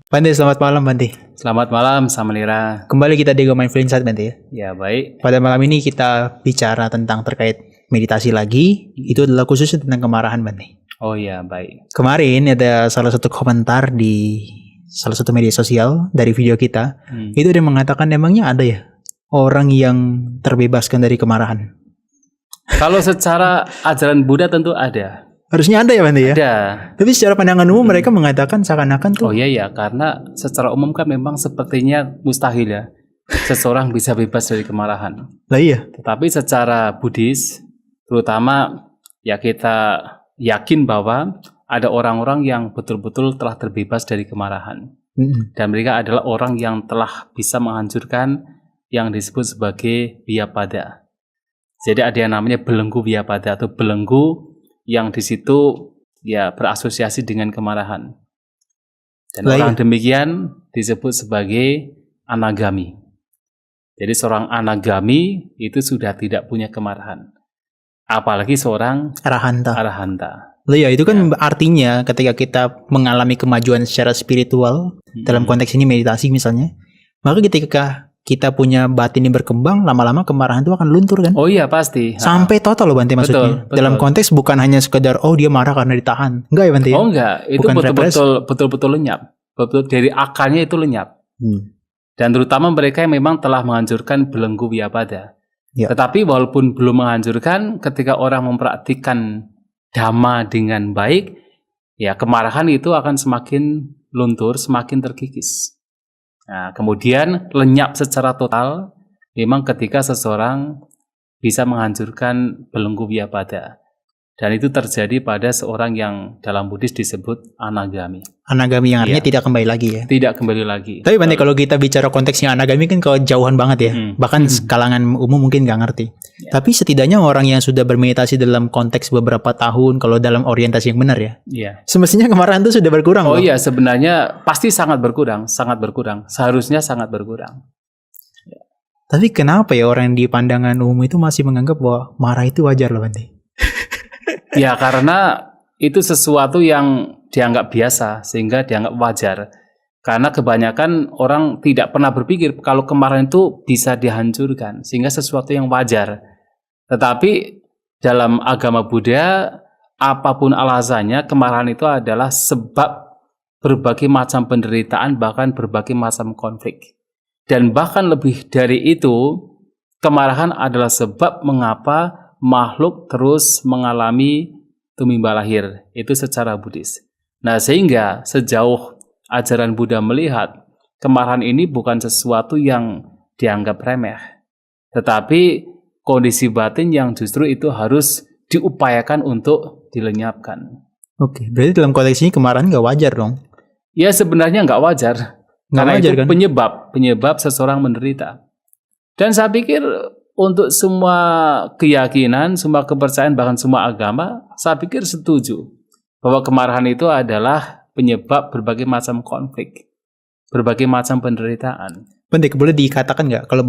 Bante, selamat malam Bante. Selamat malam, Samanira. Kembali kita di Go Mindful Insight Bante ya. Ya, baik. Pada malam ini kita bicara tentang terkait meditasi lagi. Itu adalah khususnya tentang kemarahan Bante. Oh ya, baik. Kemarin ada salah satu komentar di salah satu media sosial dari video kita. Itu dia mengatakan emangnya ada ya orang yang terbebaskan dari kemarahan? Kalau secara ajaran Buddha tentu ada. Harusnya ada ya Bante ya? Ada. Tapi secara pandangan umum mereka mengatakan seakan-akan tuh. Oh iya ya, karena secara umum kan memang sepertinya mustahil ya seseorang bisa bebas dari kemarahan. Lah iya. Tetapi secara Buddhis, terutama ya kita yakin bahwa ada orang-orang yang betul-betul telah terbebas dari kemarahan. Dan mereka adalah orang yang telah bisa menghancurkan yang disebut sebagai Vyapada. Jadi ada yang namanya belenggu Vyapada atau belenggu yang di situ ya berasosiasi dengan kemarahan. Dan orang demikian disebut sebagai anagami. Jadi seorang anagami itu sudah tidak punya kemarahan. Apalagi seorang arahanta. Ya, itu kan artinya ketika kita mengalami kemajuan secara spiritual, dalam konteks ini meditasi misalnya, maka ketika kita punya batin yang berkembang, lama-lama kemarahan itu akan luntur kan? Oh iya pasti. Sampai total loh Bante maksudnya. Betul. Dalam konteks bukan hanya sekedar dia marah karena ditahan. Enggak ya Bante? Oh enggak, itu betul-betul lenyap. Betul dari akarnya itu lenyap. Dan terutama mereka yang memang telah menghancurkan belenggu Vyapada. Ya. Tetapi walaupun belum menghancurkan, ketika orang mempraktikkan dhamma dengan baik, ya kemarahan itu akan semakin luntur, semakin terkikis. Nah, kemudian lenyap secara total memang ketika seseorang bisa menghancurkan belenggu Vyapada. Dan itu terjadi pada seorang yang dalam Buddhis disebut anagami. Anagami yang artinya tidak kembali lagi ya? Tidak kembali lagi. Tapi Bante, kalau kita bicara konteksnya anagami kan kejauhan banget ya. Bahkan kalangan umum mungkin nggak ngerti. Ya. Tapi setidaknya orang yang sudah bermeditasi dalam konteks beberapa tahun, kalau dalam orientasi yang benar ya. Iya. Semestinya kemarahan itu sudah berkurang. Oh iya, sebenarnya pasti sangat berkurang. Seharusnya sangat berkurang. Ya. Tapi kenapa ya orang di pandangan umum itu masih menganggap bahwa marah itu wajar loh Bante? Ya karena itu sesuatu yang dianggap biasa sehingga dianggap wajar. Karena kebanyakan orang tidak pernah berpikir kalau kemarahan itu bisa dihancurkan sehingga sesuatu yang wajar. Tetapi dalam agama Buddha apapun alasannya kemarahan itu adalah sebab berbagai macam penderitaan bahkan berbagai macam konflik. Dan bahkan lebih dari itu kemarahan adalah sebab mengapa makhluk terus mengalami tumimba lahir, itu secara Buddhis. Nah, sehingga sejauh ajaran Buddha melihat kemarahan ini bukan sesuatu yang dianggap remeh, tetapi kondisi batin yang justru itu harus diupayakan untuk dilenyapkan. Oke, berarti dalam konteks ini kemarahan nggak wajar dong? Ya sebenarnya nggak wajar, karena wajar, itu kan? penyebab seseorang menderita. Dan saya pikir untuk semua keyakinan, semua kepercayaan, bahkan semua agama, saya pikir setuju bahwa kemarahan itu adalah penyebab berbagai macam konflik, berbagai macam penderitaan. Bante, boleh dikatakan nggak kalau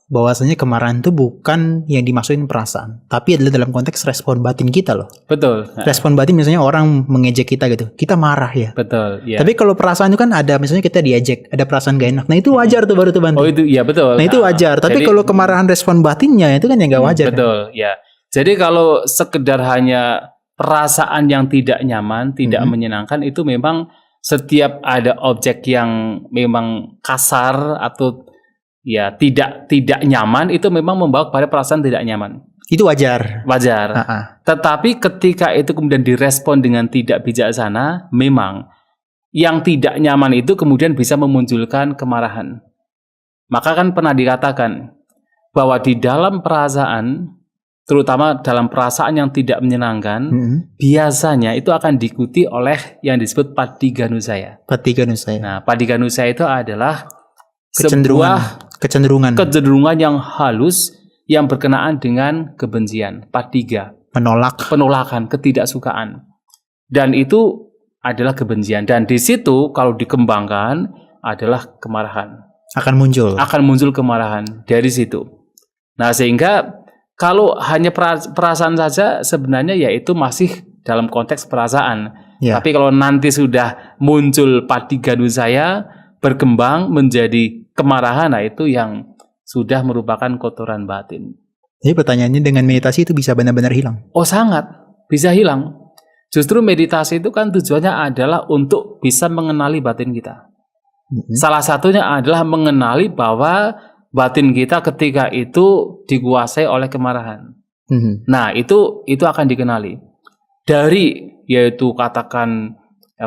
bahwasanya kemarahan itu bukan yang dimaksudin perasaan, tapi adalah dalam konteks respon batin kita loh. Betul. Respon batin misalnya orang mengejek kita gitu, kita marah ya. Betul. Ya. Tapi kalau perasaan itu kan ada, misalnya kita diejek, ada perasaan gak enak. Nah itu wajar tuh baru tuh Bante. Oh itu ya betul. Nah itu wajar. Tapi kalau kemarahan respon batinnya itu kan yang gak wajar. Betul. Kan? Ya. Jadi kalau sekedar hanya perasaan yang tidak nyaman, tidak menyenangkan, itu memang setiap ada objek yang memang kasar atau ya tidak nyaman itu memang membawa kepada perasaan tidak nyaman. Itu wajar. Tetapi ketika itu kemudian direspon dengan tidak bijaksana, memang yang tidak nyaman itu kemudian bisa memunculkan kemarahan. Maka kan pernah dikatakan bahwa di dalam perasaan, terutama dalam perasaan yang tidak menyenangkan, biasanya itu akan diikuti oleh yang disebut Patiganusaya. Nah, Patiganusaya itu adalah kecenderungan yang halus yang berkenaan dengan kebencian, patiga, penolakan, ketidaksukaan. Dan itu adalah kebencian. Dan di situ kalau dikembangkan adalah kemarahan. Akan muncul kemarahan dari situ. Nah, sehingga kalau hanya perasaan saja sebenarnya ya itu masih dalam konteks perasaan. Ya. Tapi kalau nanti sudah muncul padi ganu saya, berkembang menjadi kemarahan, nah itu yang sudah merupakan kotoran batin. Jadi pertanyaannya, dengan meditasi itu bisa benar-benar hilang? Oh sangat, bisa hilang. Justru meditasi itu kan tujuannya adalah untuk bisa mengenali batin kita. Salah satunya adalah mengenali bahwa batin kita ketika itu dikuasai oleh kemarahan. Nah, itu akan dikenali. Dari yaitu katakan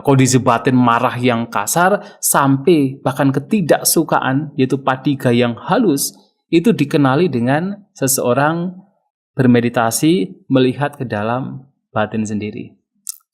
kondisi batin marah yang kasar sampai bahkan ketidaksukaan yaitu patiga yang halus, itu dikenali dengan seseorang bermeditasi melihat ke dalam batin sendiri.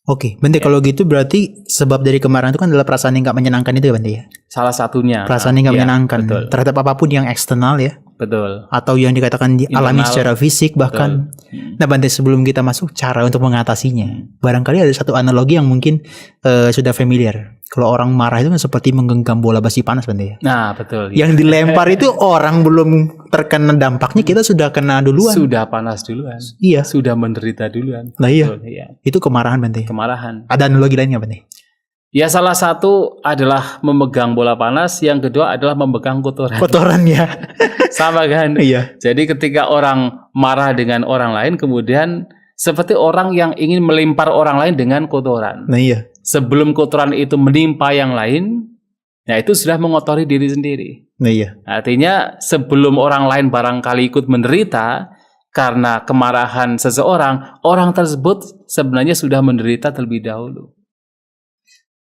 Oke, Bante, kalau gitu berarti sebab dari kemarahan itu kan adalah perasaan yang nggak menyenangkan itu ya, Bante ya? Salah satunya. Perasaan yang nggak menyenangkan betul. terhadap apapun yang eksternal ya? Betul. Atau yang dikatakan dialami Internal. secara fisik bahkan. Nah, Bante, sebelum kita masuk cara untuk mengatasinya, barangkali ada satu analogi yang mungkin sudah familiar. Kalau orang marah itu kan seperti menggenggam bola besi panas, Bante ya? Nah, betul. Yang dilempar itu orang belum terkena dampaknya, kita sudah kena duluan. Sudah panas duluan. Iya. Sudah menderita duluan. Nah iya. Betul, iya. Itu kemarahan, Bante. Kemarahan. Ada analogi lainnya, Bante? Ya, salah satu adalah memegang bola panas, yang kedua adalah memegang kotoran. Kotoran ya. Sama kan? Iya. Jadi ketika orang marah dengan orang lain, kemudian seperti orang yang ingin melempar orang lain dengan kotoran. Nah iya. Sebelum kotoran itu menimpa yang lain, nah itu sudah mengotori diri sendiri. Nah iya. Artinya sebelum orang lain barangkali ikut menderita karena kemarahan seseorang, orang tersebut sebenarnya sudah menderita terlebih dahulu.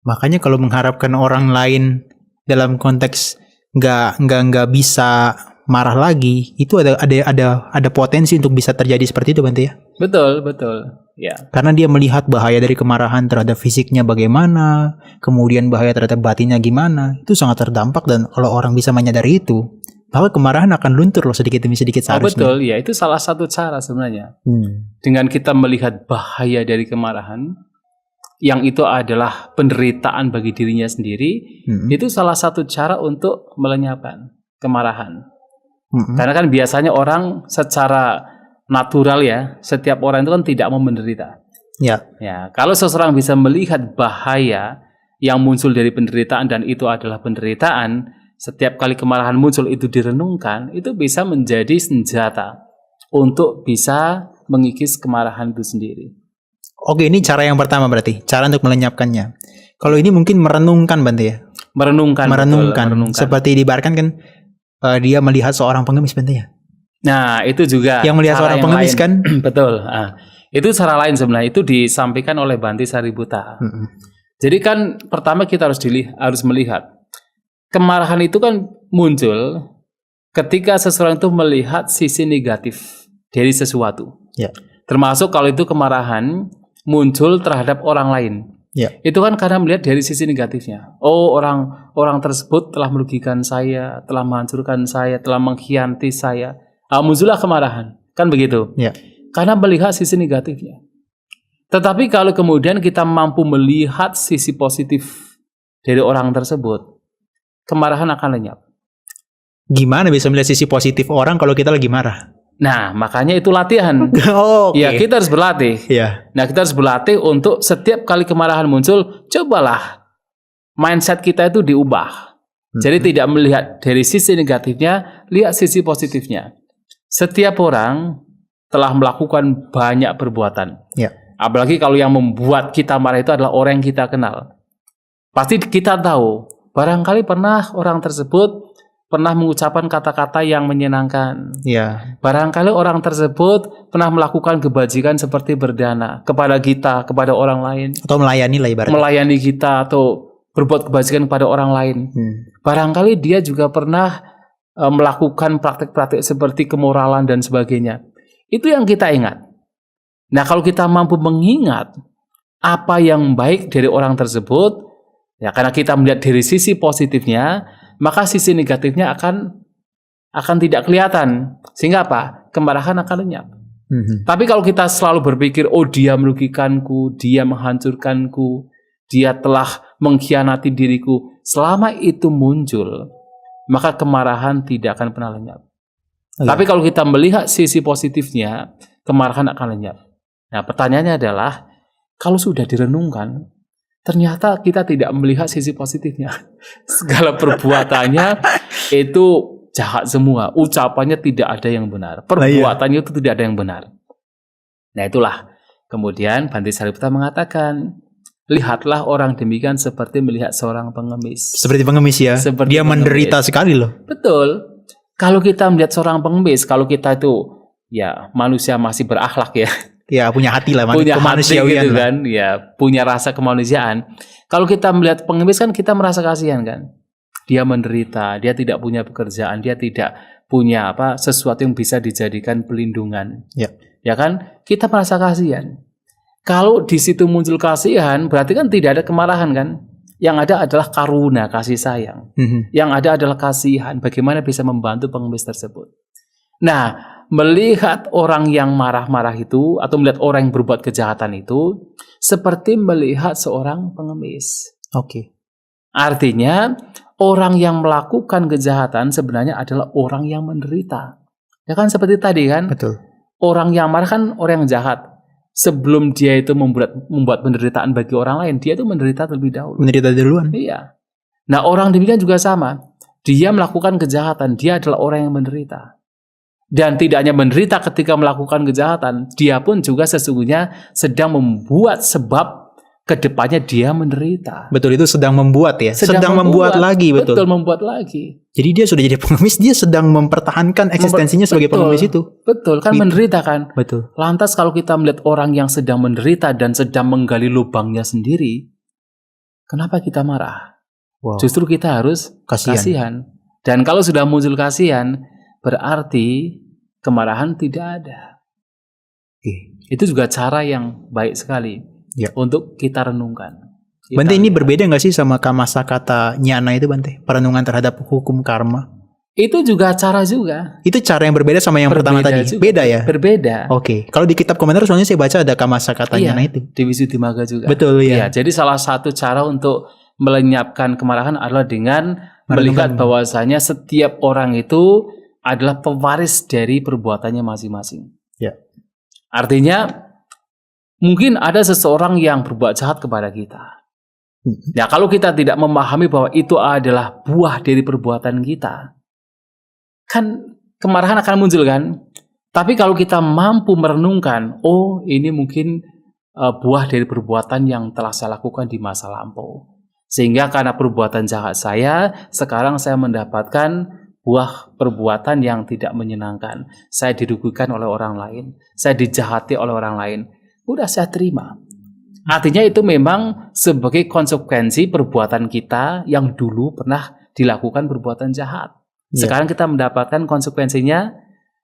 Makanya kalau mengharapkan orang lain dalam konteks nggak bisa marah lagi, itu ada potensi untuk bisa terjadi seperti itu, Bante ya. Betul, betul. Ya. Karena dia melihat bahaya dari kemarahan terhadap fisiknya bagaimana, kemudian bahaya terhadap batinnya gimana, itu sangat terdampak. Dan kalau orang bisa menyadari itu, bahwa kemarahan akan luntur loh sedikit demi sedikit seharusnya. Betul, ya itu salah satu cara sebenarnya. Dengan kita melihat bahaya dari kemarahan, yang itu adalah penderitaan bagi dirinya sendiri, itu salah satu cara untuk melenyapkan kemarahan. Karena kan biasanya orang secara natural ya, setiap orang itu kan tidak mau menderita. Ya. Ya, kalau seseorang bisa melihat bahaya yang muncul dari penderitaan dan itu adalah penderitaan, setiap kali kemarahan muncul itu direnungkan, itu bisa menjadi senjata untuk bisa mengikis kemarahan itu sendiri. Oke, ini cara yang pertama berarti, cara untuk melenyapkannya. Kalau ini mungkin merenungkan, Bante ya. Merenungkan. Merenungkan. Seperti diibaratkan kan dia melihat seorang pengemis, Bante ya. Nah, itu juga yang melihat seorang pengemis lain. Kan. Betul. Itu cara lain sebenarnya, itu disampaikan oleh Bhante Sariputta. Jadi kan pertama kita harus melihat kemarahan itu kan muncul ketika seseorang itu melihat sisi negatif dari sesuatu. Ya. Termasuk kalau itu kemarahan muncul terhadap orang lain. Ya. Itu kan karena melihat dari sisi negatifnya. Oh, orang tersebut telah merugikan saya, telah menghancurkan saya, telah mengkhianati saya. Muncullah kemarahan. Kan begitu? Ya. Karena melihat sisi negatifnya. Tetapi kalau kemudian kita mampu melihat sisi positif dari orang tersebut, kemarahan akan lenyap. Gimana bisa melihat sisi positif orang kalau kita lagi marah? Nah, makanya itu latihan. Okay. Ya, kita harus berlatih. Ya. Nah, kita harus berlatih untuk setiap kali kemarahan muncul, cobalah mindset kita itu diubah. Jadi tidak melihat dari sisi negatifnya, lihat sisi positifnya. Setiap orang telah melakukan banyak perbuatan. Ya. Apalagi kalau yang membuat kita marah itu adalah orang yang kita kenal. Pasti kita tahu, barangkali pernah orang tersebut pernah mengucapkan kata-kata yang menyenangkan. Ya. Barangkali orang tersebut pernah melakukan kebajikan seperti berdana kepada kita, kepada orang lain. Atau melayani lah ibaratnya. Melayani kita atau berbuat kebajikan kepada orang lain. Barangkali dia juga pernah melakukan praktek-praktek seperti kemoralan dan sebagainya. Itu yang kita ingat. Nah, kalau kita mampu mengingat apa yang baik dari orang tersebut, ya karena kita melihat dari sisi positifnya, maka sisi negatifnya akan tidak kelihatan. Sehingga apa? Kemarahan akan lenyap. Tapi kalau kita selalu berpikir, oh dia merugikanku, dia menghancurkanku, dia telah mengkhianati diriku, selama itu muncul, maka kemarahan tidak akan pernah lenyap. Tapi kalau kita melihat sisi positifnya, kemarahan akan lenyap. Nah, pertanyaannya adalah, kalau sudah direnungkan, ternyata kita tidak melihat sisi positifnya. Segala perbuatannya itu jahat semua. Ucapannya tidak ada yang benar. Perbuatannya itu tidak ada yang benar. Nah itulah. Kemudian Bhante Sariputta mengatakan, lihatlah orang demikian seperti melihat seorang pengemis. Seperti pengemis ya. Seperti dia pengemis. Menderita sekali loh. Betul. Kalau kita melihat seorang pengemis, kalau kita itu ya manusia masih berakhlak ya. Ya punya hati lah, punya hati gitu lah. kan, ya punya rasa kemanusiaan. Kalau kita melihat pengemis kan kita merasa kasihan kan. Dia menderita, dia tidak punya pekerjaan, dia tidak punya sesuatu yang bisa dijadikan pelindungan. Ya. Ya kan? Kita merasa kasihan. Kalau di situ muncul kasihan, berarti kan tidak ada kemarahan kan? Yang ada adalah karuna, kasih sayang. Yang ada adalah kasihan. Bagaimana bisa membantu pengemis tersebut? Nah, melihat orang yang marah-marah itu atau melihat orang yang berbuat kejahatan itu seperti melihat seorang pengemis. Oke. Artinya orang yang melakukan kejahatan sebenarnya adalah orang yang menderita. Ya kan seperti tadi kan? Betul. Orang yang marah kan orang yang jahat. Sebelum dia itu membuat penderitaan bagi orang lain, dia itu menderita terlebih dahulu. Menderita duluan. Iya. Nah, orang demikian juga sama. Dia melakukan kejahatan, dia adalah orang yang menderita. Dan tidak hanya menderita ketika melakukan kejahatan, dia pun juga sesungguhnya sedang membuat sebab kedepannya dia menderita. Betul, itu sedang membuat ya. Sedang membuat lagi, betul. Betul, membuat lagi. Jadi dia sudah jadi pengemis, dia sedang mempertahankan eksistensinya sebagai pengemis itu. Betul, kan menderita kan. Betul. Lantas kalau kita melihat orang yang sedang menderita dan sedang menggali lubangnya sendiri, kenapa kita marah? Wow. Justru kita harus kasihan. Dan kalau sudah muncul kasihan, berarti kemarahan tidak ada. Itu juga cara yang baik sekali untuk kita renungkan. Bante, ini berbeda nggak sih sama Kamasa kata Nyana itu, Bante? Perenungan terhadap hukum karma. Itu juga cara juga. Itu cara yang berbeda sama yang pertama tadi? Juga. Beda ya? Berbeda. Oke. Kalau di kitab komentar soalnya saya baca ada Kamasa kata Nyana itu. Di Visuddhimagga juga. Betul ya. Jadi salah satu cara untuk melenyapkan kemarahan adalah dengan melihat bahwasanya setiap orang itu adalah pewaris dari perbuatannya masing-masing. Ya. Artinya mungkin ada seseorang yang berbuat jahat kepada kita. Ya, kalau kita tidak memahami bahwa itu adalah buah dari perbuatan kita, kan kemarahan akan muncul kan? Tapi kalau kita mampu merenungkan, oh ini mungkin buah dari perbuatan yang telah saya lakukan di masa lampau. Sehingga karena perbuatan jahat saya, sekarang saya mendapatkan buah perbuatan yang tidak menyenangkan. Saya dirugikan oleh orang lain, saya dijahati oleh orang lain. Udah saya terima. Artinya itu memang sebagai konsekuensi perbuatan kita yang dulu pernah dilakukan perbuatan jahat. Sekarang kita mendapatkan konsekuensinya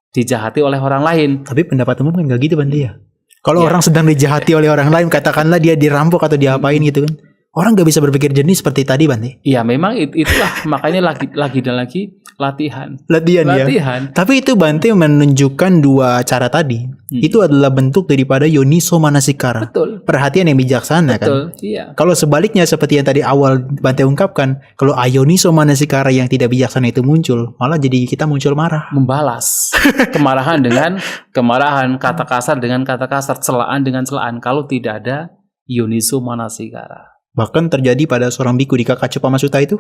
dijahati oleh orang lain. Tapi pendapat umum kan gak gitu, Bante ya? Kalau orang sedang dijahati oleh orang lain, katakanlah dia dirampok atau diapain gitu kan, orang gak bisa berpikir jernih seperti tadi, Bante. Iya, memang itulah makanya lagi dan lagi latihan. Ya. Tapi itu, Bante, menunjukkan dua cara tadi. Itu adalah bentuk daripada yoniso manasikara. Betul. Perhatian yang bijaksana. Betul, kan. Iya. Kalau sebaliknya seperti yang tadi awal Bante ungkapkan, kalau ayoniso manasikara yang tidak bijaksana itu muncul, malah jadi kita muncul marah. Membalas kemarahan dengan kemarahan, kata kasar dengan kata kasar, celaan dengan celaan. Kalau tidak ada yoniso manasikara. Bahkan terjadi pada seorang biku di Kakacupama Sutta itu.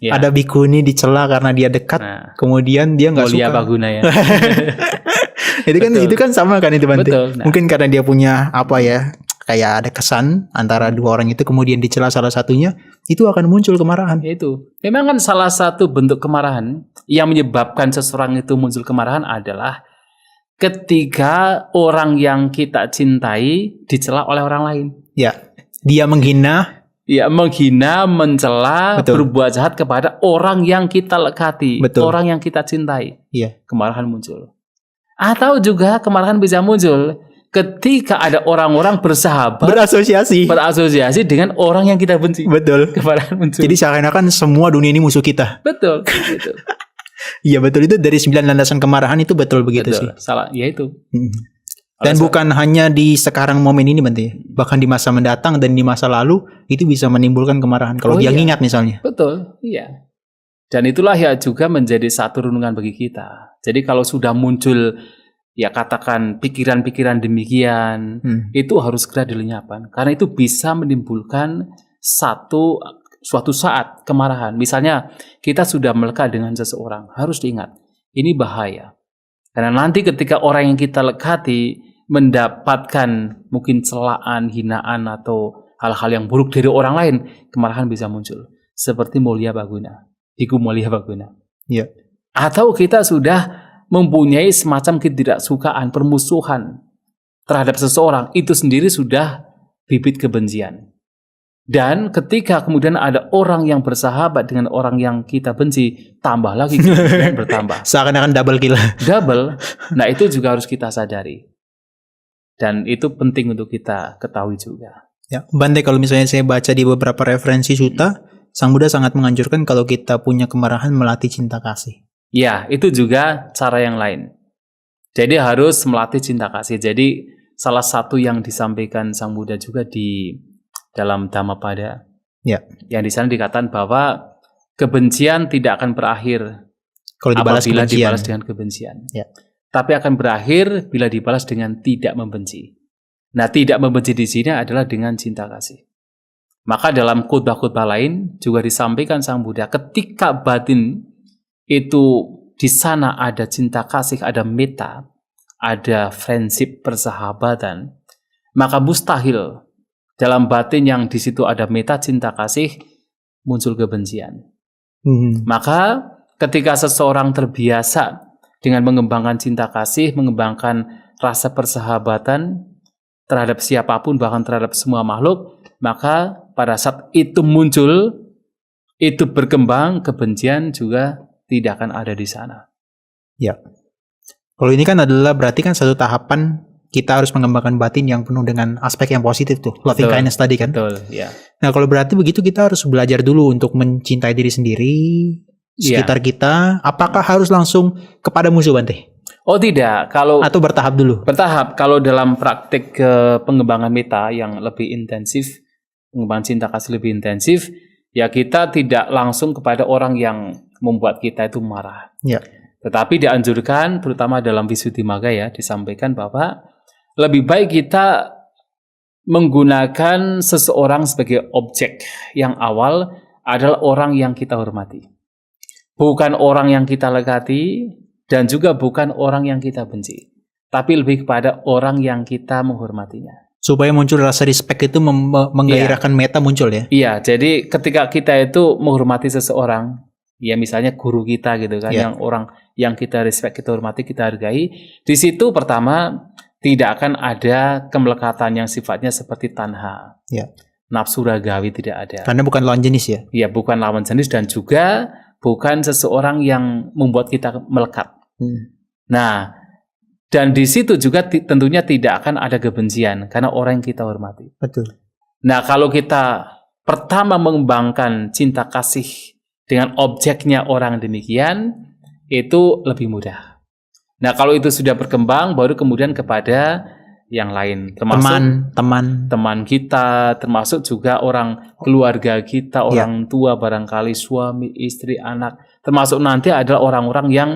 Ya. Ada biku ini dicela karena dia dekat, kemudian dia nggak suka. Baguna ya. itu kan sama kan itu, Bante. Betul. Mungkin karena dia punya kayak ada kesan antara dua orang itu, kemudian dicela salah satunya, itu akan muncul kemarahan. Itu memang kan salah satu bentuk kemarahan yang menyebabkan seseorang itu muncul kemarahan adalah ketika orang yang kita cintai dicela oleh orang lain. Ya. Dia menghina, mencela, berbuat jahat kepada orang yang kita lekati, orang yang kita cintai. Iya. Kemarahan muncul. Atau juga kemarahan bisa muncul ketika ada orang-orang berasosiasi dengan orang yang kita benci. Betul. Kemarahan muncul. Jadi seakan-akan semua dunia ini musuh kita. Betul. Gitu. Iya, betul, itu dari 9 landasan kemarahan itu betul begitu sih. Salah, ya itu. Dan bukan hanya di sekarang momen ini, Bante, bahkan di masa mendatang dan di masa lalu itu bisa menimbulkan kemarahan kalau dia ingat misalnya. Betul, iya. Dan itulah ya juga menjadi satu renungan bagi kita. Jadi kalau sudah muncul ya katakan pikiran-pikiran demikian, itu harus segera dilenyapkan. Karena itu bisa menimbulkan suatu saat kemarahan. Misalnya kita sudah melekat dengan seseorang, harus diingat, ini bahaya. Karena nanti ketika orang yang kita lekati mendapatkan mungkin celaan, hinaan, atau hal-hal yang buruk dari orang lain, kemarahan bisa muncul. Seperti Mulia Baguna, Biku Mulia Baguna. Iya. Atau kita sudah mempunyai semacam ketidaksukaan, permusuhan terhadap seseorang, itu sendiri sudah bibit kebencian. Dan ketika kemudian ada orang yang bersahabat dengan orang yang kita benci, tambah lagi kebencian bertambah. Seakan-akan double kill. Double. Nah, itu juga harus kita sadari. Dan itu penting untuk kita ketahui juga. Ya, Bante, kalau misalnya saya baca di beberapa referensi sutta, Sang Buddha sangat menganjurkan kalau kita punya kemarahan melatih cinta kasih. Ya, itu juga cara yang lain. Jadi harus melatih cinta kasih. Jadi salah satu yang disampaikan Sang Buddha juga di dalam Dhammapada, ya, yang di sana dikatakan bahwa kebencian tidak akan berakhir kalau apabila dibalas dengan kebencian. Ya. Tapi akan berakhir bila dibalas dengan tidak membenci. Nah, tidak membenci di sini adalah dengan cinta kasih. Maka dalam khotbah-khotbah lain juga disampaikan Sang Buddha, ketika batin itu di sana ada cinta kasih, ada metta, ada friendship, persahabatan, maka mustahil dalam batin yang di situ ada metta, cinta kasih, muncul kebencian. Maka ketika seseorang terbiasa dengan mengembangkan cinta kasih, mengembangkan rasa persahabatan terhadap siapapun, bahkan terhadap semua makhluk, maka pada saat itu muncul, itu berkembang, kebencian juga tidak akan ada di sana. Ya. Kalau ini kan adalah berarti kan satu tahapan kita harus mengembangkan batin yang penuh dengan aspek yang positif tuh, loving kindness tadi kan. Betul, ya. Nah, kalau berarti begitu kita harus belajar dulu untuk mencintai diri sendiri, sekitar kita. Apakah harus langsung kepada musuh, Bante? Oh tidak, atau bertahap dulu? Bertahap. Kalau dalam praktik pengembangan metta yang lebih intensif, pengembangan cinta kasih lebih intensif, ya kita tidak langsung kepada orang yang membuat kita itu marah. Ya. Tetapi dianjurkan, terutama dalam Visuddhimagga ya, disampaikan bahwa lebih baik kita menggunakan seseorang sebagai objek yang awal adalah orang yang kita hormati. Bukan orang yang kita lekati dan juga bukan orang yang kita benci. Tapi lebih kepada orang yang kita menghormatinya. Supaya muncul rasa respect itu menggairahkan metta muncul ya? Iya, jadi ketika kita itu menghormati seseorang, ya misalnya guru kita gitu kan, yang orang yang kita respect, kita hormati, kita hargai, di situ pertama tidak akan ada kemelekatan yang sifatnya seperti tanha. Nafsu ragawi tidak ada. Karena bukan lawan jenis ya? Iya, bukan lawan jenis dan juga bukan seseorang yang membuat kita melekat. Nah, dan di situ juga tentunya tidak akan ada kebencian karena orang yang kita hormati. Betul. Nah, kalau kita pertama mengembangkan cinta kasih dengan objeknya orang demikian, itu lebih mudah. Nah, kalau itu sudah berkembang, baru kemudian kepada yang lain, termasuk teman kita, termasuk juga orang keluarga kita, orang tua barangkali, suami, istri, anak, termasuk nanti adalah orang-orang yang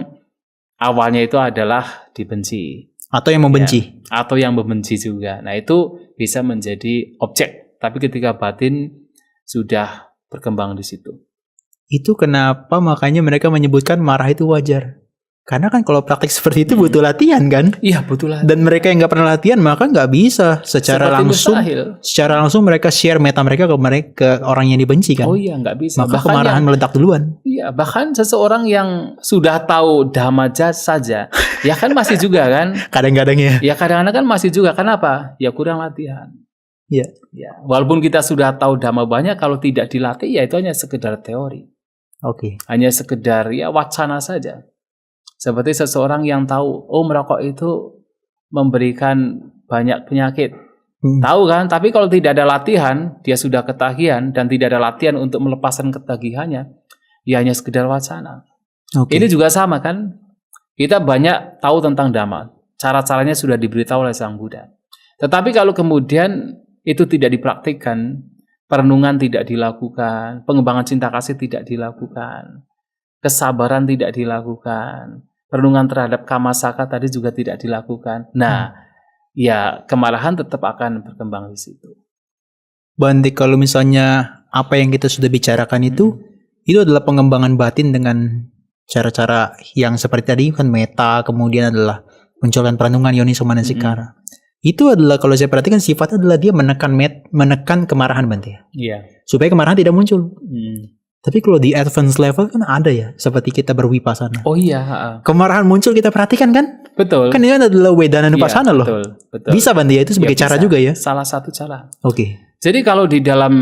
awalnya itu adalah dibenci. Atau yang membenci. Ya, atau yang membenci juga. Nah, itu bisa menjadi objek. Tapi ketika batin sudah berkembang di situ. Itu kenapa makanya mereka menyebutkan marah itu wajar. Karena kan kalau praktik seperti itu butuh latihan kan? Iya, butuh latihan. Dan mereka yang nggak pernah latihan maka nggak bisa secara langsung mereka share meta mereka ke orang yang dibenci kan? Oh iya, nggak bisa. Maka bahkan kemarahan meledak duluan. Iya, bahkan seseorang yang sudah tahu dhammaja saja, ya kan masih juga kan? Kadang-kadang ya. Ya kadang-kadang kan masih juga. Kenapa? Ya kurang latihan. Iya. Ya, walaupun kita sudah tahu dhamma banyak, kalau tidak dilatih ya itu hanya sekedar teori. Oke. Hanya sekedar ya wacana saja. Seperti seseorang yang tahu, oh merokok itu memberikan banyak penyakit. Tahu kan? Tapi kalau tidak ada latihan, dia sudah ketagihan dan tidak ada latihan untuk melepaskan ketagihannya, ya hanya sekedar wacana. Ini juga sama kan? Kita banyak tahu tentang Dhamma. Cara-caranya sudah diberitahu oleh Sang Buddha. Tetapi kalau kemudian itu tidak dipraktikkan, perenungan tidak dilakukan, pengembangan cinta kasih tidak dilakukan, kesabaran tidak dilakukan, Perenungan terhadap Kammasaka tadi juga tidak dilakukan. Nah, ya kemarahan tetap akan berkembang di situ. Berarti kalau misalnya apa yang kita sudah bicarakan itu adalah pengembangan batin dengan cara-cara yang seperti tadi kan meta, kemudian adalah munculkan perenungan Yoniso Manasikara. Itu adalah kalau saya perhatikan sifatnya adalah dia menekan kemarahan Bante. Iya. Supaya kemarahan tidak muncul. Tapi kalau di advance level kan ada ya, seperti kita berwipasana. Oh iya. Kemarahan muncul kita perhatikan kan? Betul. Kan ini adalah Wedana Nupassana loh. Betul. Bisa Bante ya, itu sebagai cara bisa. juga ya. Salah satu cara. Oke. Jadi kalau di dalam,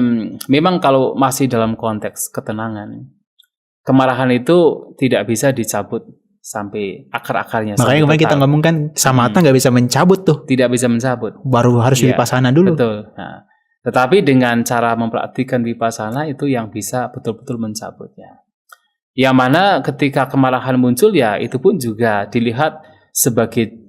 memang kalau masih dalam konteks ketenangan, kemarahan itu tidak bisa dicabut sampai akar-akarnya. Makanya kemarin kita ngomong kan samatha nggak bisa mencabut tuh. Tidak bisa mencabut. Baru harus vipassana dulu. Betul. Nah, tetapi dengan cara mempraktikkan vipassana itu yang bisa betul-betul mencabutnya. Yang mana ketika kemarahan muncul ya itu pun juga dilihat sebagai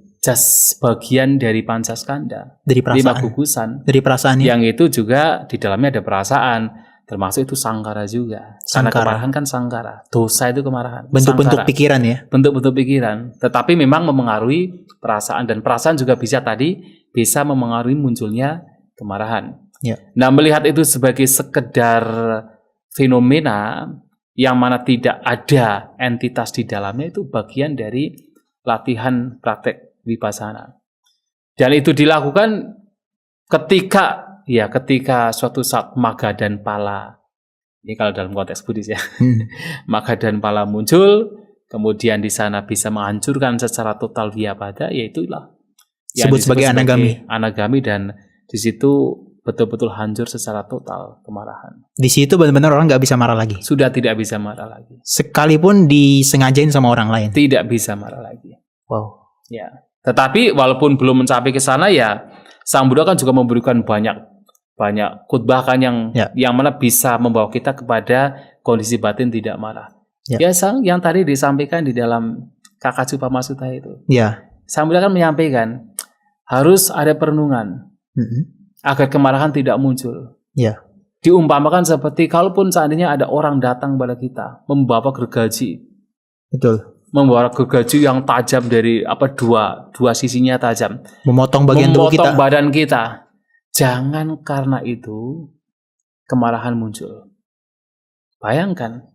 bagian dari pancaskanda. Dari perasaan. 5 gugusan. Dari perasaan ya. Yang itu juga di dalamnya ada perasaan. Termasuk itu sangkara juga. Karena kemarahan kan sangkara. Dosa itu kemarahan. Bentuk-bentuk pikiran ya. Bentuk-bentuk pikiran. Tetapi memang memengaruhi perasaan. Dan perasaan juga bisa memengaruhi munculnya kemarahan. Ya. Nah, melihat itu sebagai sekedar fenomena yang mana tidak ada entitas di dalamnya itu bagian dari latihan praktek vipassana. Dan itu dilakukan ketika suatu saat magga dan pala, ini kalau dalam konteks Buddhis ya, magga dan pala muncul, kemudian di sana bisa menghancurkan secara total Vyapada, yaitulah yang disebut sebagai anagami. Dan di situ betul-betul hancur secara total kemarahan. Di situ benar-benar orang nggak bisa marah lagi. Sudah tidak bisa marah lagi. Sekalipun disengajain sama orang lain. Tidak bisa marah lagi. Wow. Ya. Tetapi walaupun belum mencapai ke sana ya, Sang Buddha kan juga memberikan banyak khutbah kan yang mana bisa membawa kita kepada kondisi batin tidak marah. Ya, yang tadi disampaikan di dalam Kakacupama Sutta itu. Ya. Sang Buddha kan menyampaikan harus ada perenungan agar kemarahan tidak muncul. Ya. Diumpamakan seperti kalaupun seandainya ada orang datang pada kita membawa gergaji. Betul. Membawa gergaji yang tajam dari dua sisinya tajam. Memotong bagian tubuh kita. Memotong badan kita. Jangan karena itu kemarahan muncul. Bayangkan,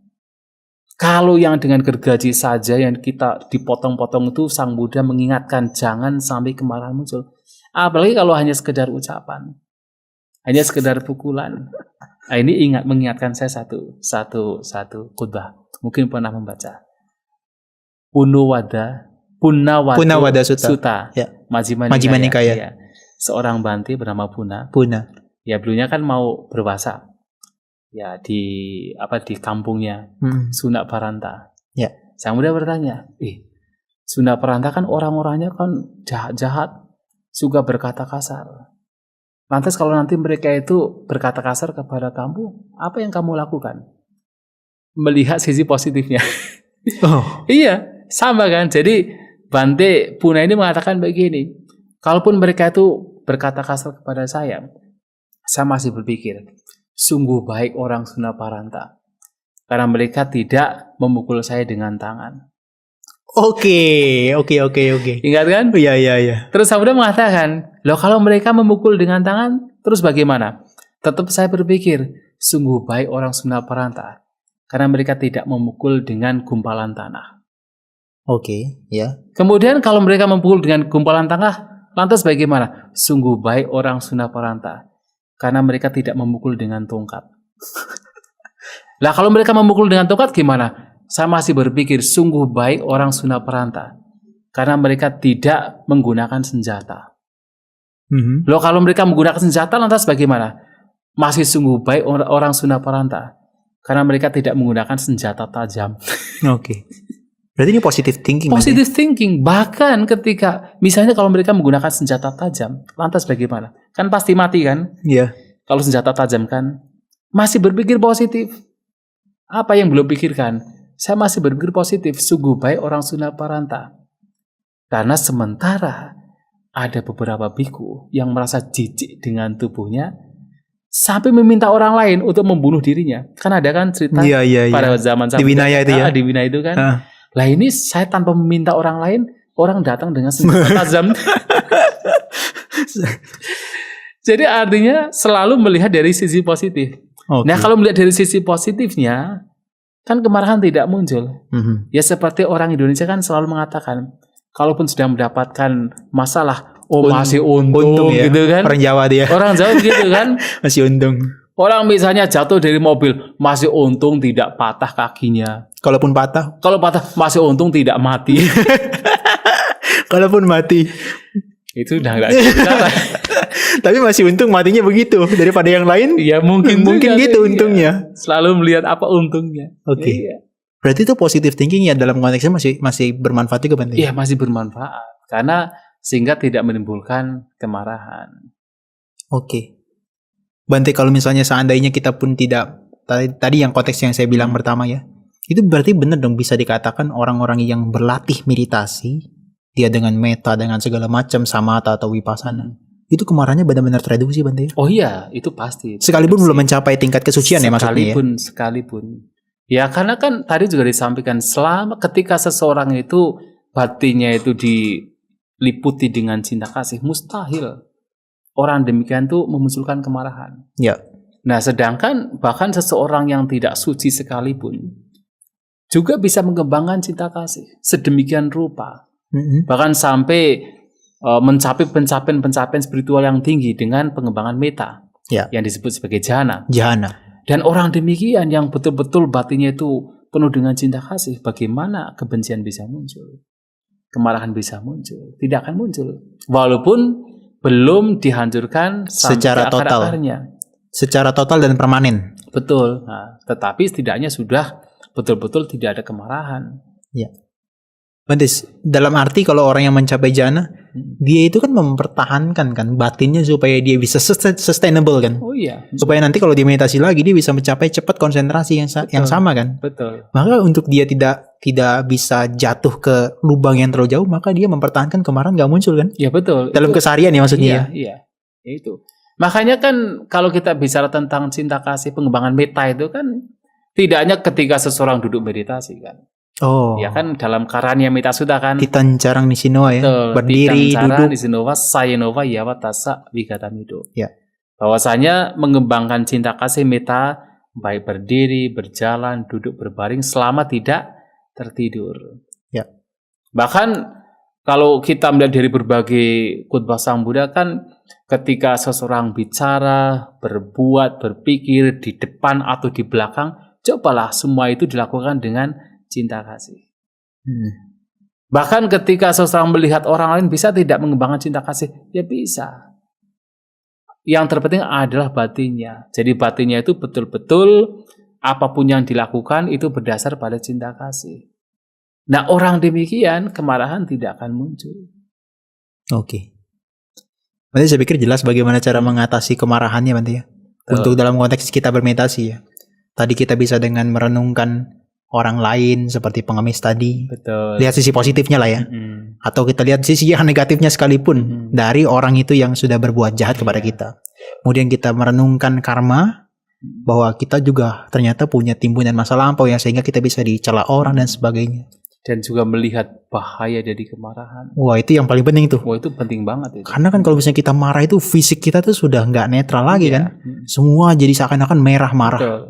kalau yang dengan gergaji saja yang kita dipotong-potong itu Sang Buddha mengingatkan jangan sampai kemarahan muncul. Apalagi kalau hanya sekedar ucapan, hanya sekedar pukulan. Nah, ini mengingatkan saya satu khutbah. Mungkin pernah membaca. Punawada Sutta. Ya. Majjhima Nikaya. Ya. Seorang Bante bernama Puna. Ya, beliaunya kan mau berpuasa. Ya, di kampungnya Sunak Paranta. Ya. Sang Buddha bertanya, Sunak Paranta kan orang-orangnya kan jahat-jahat, suka berkata kasar. Lantas kalau nanti mereka itu berkata kasar kepada kamu, apa yang kamu lakukan? Melihat sisi positifnya. Oh. Iya, sama kan. Jadi Bante Puna ini mengatakan begini, kalaupun mereka itu berkata kasar kepada saya masih berpikir, sungguh baik orang Sunak Paranta. Karena mereka tidak memukul saya dengan tangan. Oke. Ingat kan? Iya. Terus Sang Buddha mengatakan, loh kalau mereka memukul dengan tangan, terus bagaimana? Tetap saya berpikir, sungguh baik orang Sunak Paranta. Karena mereka tidak memukul dengan gumpalan tanah. Oke, ya. Kemudian kalau mereka memukul dengan gumpalan tanah, lantas bagaimana? Sungguh baik orang Sunak Paranta. Karena mereka tidak memukul dengan tongkat. Lah kalau mereka memukul dengan tongkat gimana? Saya masih berpikir sungguh baik orang Sunak Paranta. Karena mereka tidak menggunakan senjata. Loh kalau mereka menggunakan senjata lantas bagaimana? Masih sungguh baik orang Sunak Paranta. Karena mereka tidak menggunakan senjata tajam. Oke. Berarti ini positive thinking. Positive thinking. Bahkan ketika, misalnya kalau mereka menggunakan senjata tajam, lantas bagaimana? Kan pasti mati kan? Iya. Kalau senjata tajam kan, masih berpikir positif. Apa yang belum pikirkan? Saya masih berpikir positif. Sungguh baik orang Sunak Paranta. Karena sementara ada beberapa biku yang merasa jijik dengan tubuhnya, sampai meminta orang lain untuk membunuh dirinya. Kan ada kan cerita pada zaman di Vinaya itu ya. Di Vinaya itu kan. Lah ini saya tanpa meminta orang lain, orang datang dengan senjata tajam. Jadi artinya selalu melihat dari sisi positif. Oke. Nah kalau melihat dari sisi positifnya, kan kemarahan tidak muncul. Mhm. Ya seperti orang Indonesia kan selalu mengatakan, kalaupun sudah mendapatkan masalah, oh masih untung ya. gitu kan. Orang Jawa dia. Orang Jawa gitu kan. Masih untung. Orang misalnya jatuh dari mobil, masih untung tidak patah kakinya. Kalaupun patah, Kalau patah, masih untung tidak mati. kalaupun mati. Itu udah nggak bisa lah. Tapi masih untung matinya begitu daripada yang lain. Ya mungkin Mungkin juga, gitu iya. untungnya. Selalu melihat apa untungnya. Oke. Iya. Berarti itu positive thinking ya dalam konteksnya masih bermanfaat juga Bante. Iya, masih bermanfaat karena sehingga tidak menimbulkan kemarahan. Oke. Bante, kalau misalnya seandainya kita pun tidak tadi yang konteks yang saya bilang pertama ya. Itu berarti benar dong bisa dikatakan orang-orang yang berlatih meditasi, dia dengan meta dengan segala macam samatha atau vipassana. Itu kemarahannya benar-benar tereduksi Bante. Oh iya, itu pasti. Sekalipun belum mencapai tingkat kesucian ya maksudnya ya. Sekalipun. Ya karena kan tadi juga disampaikan selama ketika seseorang itu batinnya itu diliputi dengan cinta kasih, mustahil orang demikian tuh memunculkan kemarahan. Ya. Nah, sedangkan bahkan seseorang yang tidak suci sekalipun juga bisa mengembangkan cinta kasih sedemikian rupa. Bahkan sampai mencapai pencapaian spiritual yang tinggi dengan pengembangan meta yang disebut sebagai jhana. Dan orang demikian yang betul-betul batinnya itu penuh dengan cinta kasih, bagaimana kebencian bisa muncul? Kemarahan bisa muncul? Tidak akan muncul. Walaupun belum dihancurkan secara total. Akar-akarnya. Secara total dan permanen. Betul. Nah, tetapi setidaknya sudah betul-betul tidak ada kemarahan. Ya. Bante, dalam arti kalau orang yang mencapai jhana, dia itu kan mempertahankan kan batinnya supaya dia bisa sustainable kan. Oh iya. Supaya nanti kalau dia meditasi lagi dia bisa mencapai cepat konsentrasi yang sama kan. Betul. Maka untuk dia tidak bisa jatuh ke lubang yang terlalu jauh, maka dia mempertahankan kemarahan gak muncul kan. Ya betul. Dalam keseharian ya maksudnya. Iya. Itu. Makanya kan kalau kita bicara tentang cinta kasih pengembangan meta itu kan tidak hanya ketika seseorang duduk meditasi kan. Oh. Ya kan dalam Karanya Metta Sutta kan. Titan carang nisinoa ya. Betul. Berdiri, duduk. Nisinova, Sayenova, Yawa Tassa, Vigatamido. Ya. Bahwasanya mengembangkan cinta kasih meta baik berdiri, berjalan, duduk, berbaring selama tidak tertidur. Ya. Bahkan kalau kita melihat dari berbagai khotbah Sang Buddha kan ketika seseorang bicara, berbuat, berpikir di depan atau di belakang, cobalah semua itu dilakukan dengan cinta kasih. Bahkan ketika seseorang melihat orang lain bisa tidak mengembangkan cinta kasih? Ya bisa. Yang terpenting adalah batinnya. Jadi batinnya itu betul-betul apapun yang dilakukan itu berdasar pada cinta kasih. Nah orang demikian kemarahan tidak akan muncul. Oke. Berarti saya pikir jelas bagaimana cara mengatasi kemarahannya Bante ya. Untuk dalam konteks kita bermeditasi ya. Tadi kita bisa dengan merenungkan orang lain seperti pengemis tadi. Betul. Lihat sisi positifnya lah ya. Atau kita lihat sisi yang negatifnya sekalipun dari orang itu yang sudah berbuat jahat kepada kita. Kemudian kita merenungkan karma bahwa kita juga ternyata punya timbunan masa lampau yang sehingga kita bisa dicela orang dan sebagainya. Dan juga melihat bahaya dari kemarahan. Wah itu yang paling penting tuh. Wah itu penting banget itu. Karena kan kalau misalnya kita marah itu fisik kita tuh sudah nggak netral lagi kan. Semua jadi seakan-akan merah marah. Betul.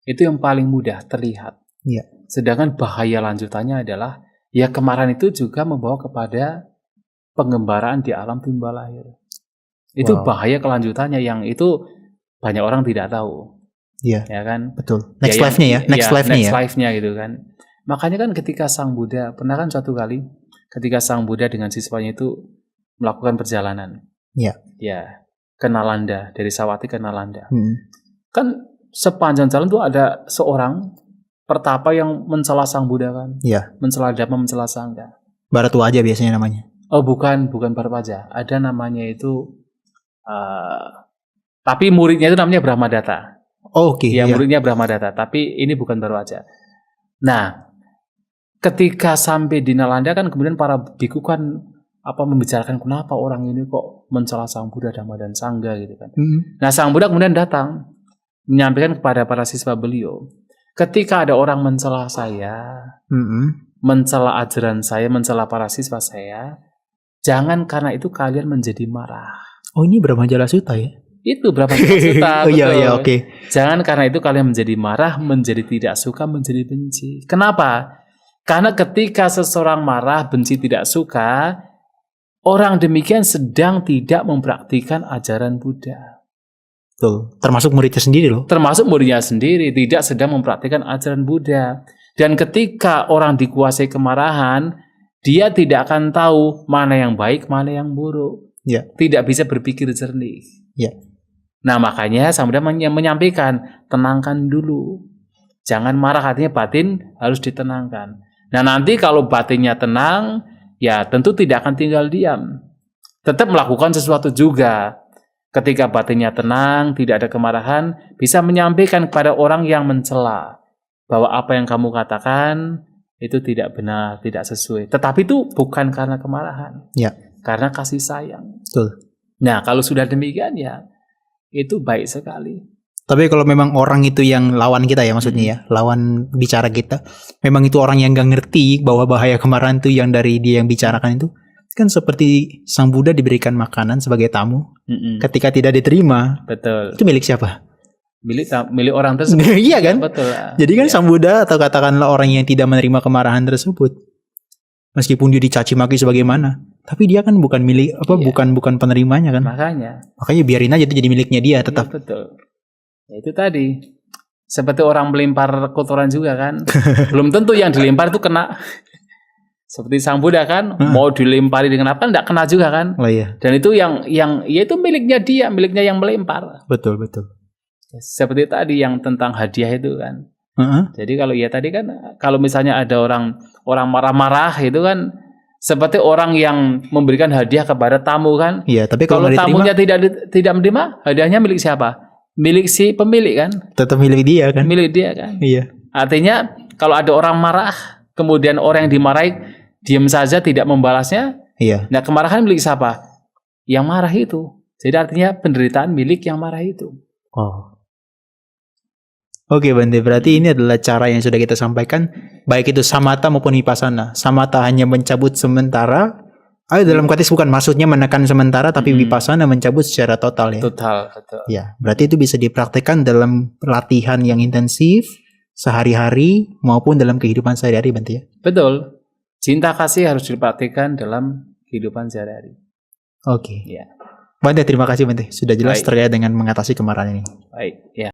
Itu yang paling mudah terlihat. Iya. Sedangkan bahaya lanjutannya adalah ya kemarahan itu juga membawa kepada pengembaraan di alam timbal lahir. Itu bahaya kelanjutannya yang itu banyak orang tidak tahu. Iya. Ya kan? Betul. Next life-nya ya. Next life-nya gitu kan. Makanya kan ketika Sang Buddha pernah kan suatu kali ketika Sang Buddha dengan siswanya itu melakukan perjalanan. Iya. Ya, ke Nalanda, dari Sawati ke Nalanda. Kan sepanjang jalan tuh ada seorang pertapa yang mencela Sang Buddha kan. Iya. Mencela Dhamma, mencela Sangha. Bharadwaja biasanya namanya. Oh bukan Bharadwaja. Ada namanya itu tapi muridnya itu namanya Brahmadatta. Oh, oke. Ya, muridnya Brahmadatta, tapi ini bukan Bharadwaja. Nah, ketika sampai di Nalanda kan kemudian para biku kan membicarakan kenapa orang ini kok mencela Sang Buddha, Dhamma dan Sangha gitu kan. Nah, Sang Buddha kemudian datang menyampaikan kepada para siswa beliau, ketika ada orang mencela saya, mencela ajaran saya, mencela para siswa saya, jangan karena itu kalian menjadi marah. Oh, ini Bramajala Sutta ya? Itu berapa juta, Oh iya, betul. iya, oke. Jangan karena itu kalian menjadi marah, menjadi tidak suka, menjadi benci. Kenapa? Karena ketika seseorang marah, benci, tidak suka, orang demikian sedang tidak mempraktikkan ajaran Buddha. Betul. Termasuk muridnya sendiri loh. Termasuk muridnya sendiri tidak sedang mempraktikkan ajaran Buddha. Dan ketika orang dikuasai kemarahan, dia tidak akan tahu mana yang baik, mana yang buruk. Ya. Tidak bisa berpikir jernih. Ya. Nah, makanya Sang Buddha menyampaikan, tenangkan dulu. Jangan marah, artinya batin harus ditenangkan. Nah, nanti kalau batinnya tenang, ya tentu tidak akan tinggal diam. Tetap melakukan sesuatu juga. Ketika batinnya tenang, tidak ada kemarahan, bisa menyampaikan kepada orang yang mencela bahwa apa yang kamu katakan itu tidak benar, tidak sesuai. Tetapi itu bukan karena kemarahan. Ya. Karena kasih sayang. Betul. Nah, kalau sudah demikian ya itu baik sekali. Tapi kalau memang orang itu yang lawan kita ya, maksudnya ya, lawan bicara kita, memang itu orang yang gak ngerti bahwa bahaya kemarahan itu yang dari dia yang bicarakan itu, kan seperti Sang Buddha diberikan makanan sebagai tamu, ketika tidak diterima, Betul. itu milik siapa? Milik orang tersebut. Iya kan? Betul. Jadi kan Ya. Sang Buddha atau katakanlah orang yang tidak menerima kemarahan tersebut, meskipun dia dicaci maki sebagaimana, tapi dia kan bukan milik apa, Iya. bukan penerimanya kan. Makanya biarin aja itu jadi miliknya dia tetap. Iya, betul. Ya, itu tadi. Seperti orang melempar kotoran juga kan. Belum tentu yang dilempar itu kena. Seperti Sang Buddha kan, mau dilempari dengan apa enggak kena juga kan. Oh iya. Dan itu yang ya itu miliknya dia, miliknya yang melempar. Betul, betul. Seperti tadi yang tentang hadiah itu kan. Jadi kalau ya tadi kan, kalau misalnya ada orang marah-marah itu kan seperti orang yang memberikan hadiah kepada tamu kan. Iya, tapi kalau tamunya tidak menerima, hadiahnya milik siapa? Milik si pemilik kan? Tetap milik dia kan? Milik dia kan? Iya. Artinya kalau ada orang marah, kemudian orang yang dimarahi diam saja tidak membalasnya, Iya. nah kemarahan milik siapa? Yang marah itu. Jadi artinya penderitaan milik yang marah itu. Oh. Oke Bante, berarti ini adalah cara yang sudah kita sampaikan, baik itu samatha maupun vipassana. Samatha hanya mencabut sementara, dalam konteks bukan maksudnya menekan sementara, tapi vipassana mencabut secara total ya. Total, betul. Ya, berarti itu bisa dipraktikkan dalam latihan yang intensif, sehari-hari, maupun dalam kehidupan sehari-hari Bante ya. Betul. Cinta kasih harus dipraktikkan dalam kehidupan sehari-hari. Oke. Ya. Bante, terima kasih Bante, sudah jelas Baik. terkait dengan mengatasi kemarahan ini. Baik, ya.